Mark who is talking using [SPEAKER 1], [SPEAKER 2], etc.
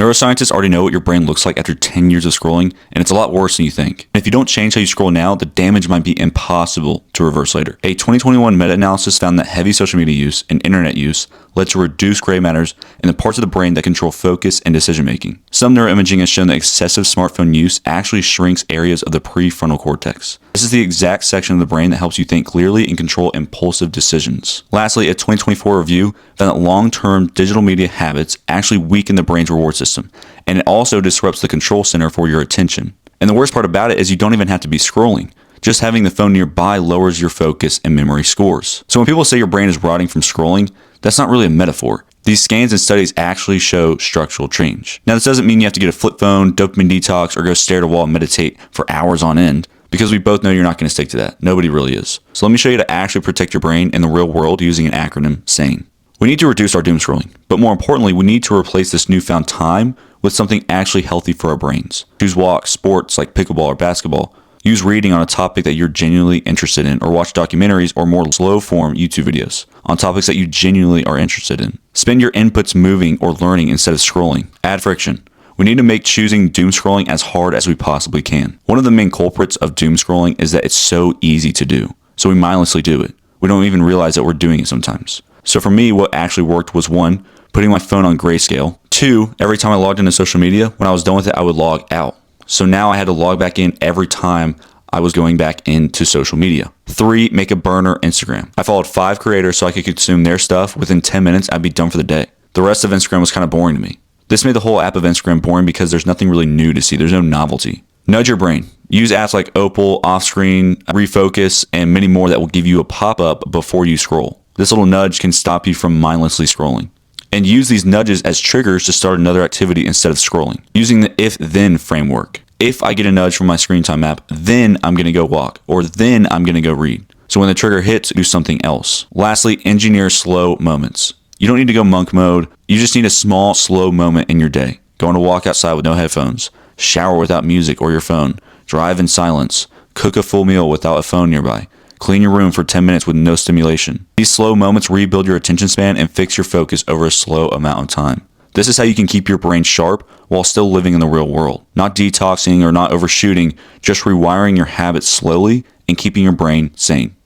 [SPEAKER 1] Neuroscientists already know what your brain looks like after 10 years of scrolling, and it's a lot worse than you think. And if you don't change how you scroll now, the damage might be impossible to reverse later. A 2021 meta-analysis found that heavy social media use and internet use led to reduced gray matters in the parts of the brain that control focus and decision making. Some neuroimaging has shown that excessive smartphone use actually shrinks areas of the prefrontal cortex. This is the exact section of the brain that helps you think clearly and control impulsive decisions. Lastly, a 2024 review found that long-term digital media habits actually weaken the brain's reward system, and it also disrupts the control center for your attention. And the worst part about it is you don't even have to be scrolling. Just having the phone nearby lowers your focus and memory scores. So when people say your brain is rotting from scrolling, that's not really a metaphor. These scans and studies actually show structural change. Now, this doesn't mean you have to get a flip phone, dopamine detox, or go stare at a wall and meditate for hours on end, because we both know you're not going to stick to that. Nobody really is. So let me show you how to actually protect your brain in the real world using an acronym, SANE. We need to reduce our doom scrolling, but more importantly, we need to replace this newfound time with something actually healthy for our brains. Choose walks, sports like pickleball or basketball. Use reading on a topic that you're genuinely interested in, or watch documentaries or more slow-form YouTube videos on topics that you genuinely are interested in. Spend your inputs moving or learning instead of scrolling. Add friction. We need to make choosing doom scrolling as hard as we possibly can. One of the main culprits of doom scrolling is that it's so easy to do, so we mindlessly do it. We don't even realize that we're doing it sometimes. So for me, what actually worked was 1, putting my phone on grayscale. 2, every time I logged into social media, when I was done with it, I would log out. So now I had to log back in every time I was going back into social media. 3, make a burner Instagram. I followed 5 creators so I could consume their stuff. Within 10 minutes, I'd be done for the day. The rest of Instagram was kind of boring to me. This made the whole app of Instagram boring because there's nothing really new to see. There's no novelty. Nudge your brain. Use apps like Opal, Offscreen, Refocus, and many more that will give you a pop-up before you scroll. This little nudge can stop you from mindlessly scrolling. And use these nudges as triggers to start another activity instead of scrolling. Using the if-then framework. If I get a nudge from my screen time app, then I'm going to go walk, or then I'm going to go read. So when the trigger hits, do something else. Lastly, engineer slow moments. You don't need to go monk mode. You just need a small, slow moment in your day. Go on a walk outside with no headphones. Shower without music or your phone. Drive in silence. Cook a full meal without a phone nearby. Clean your room for 10 minutes with no stimulation. These slow moments rebuild your attention span and fix your focus over a slow amount of time. This is how you can keep your brain sharp while still living in the real world. Not detoxing or not overshooting, just rewiring your habits slowly and keeping your brain sane.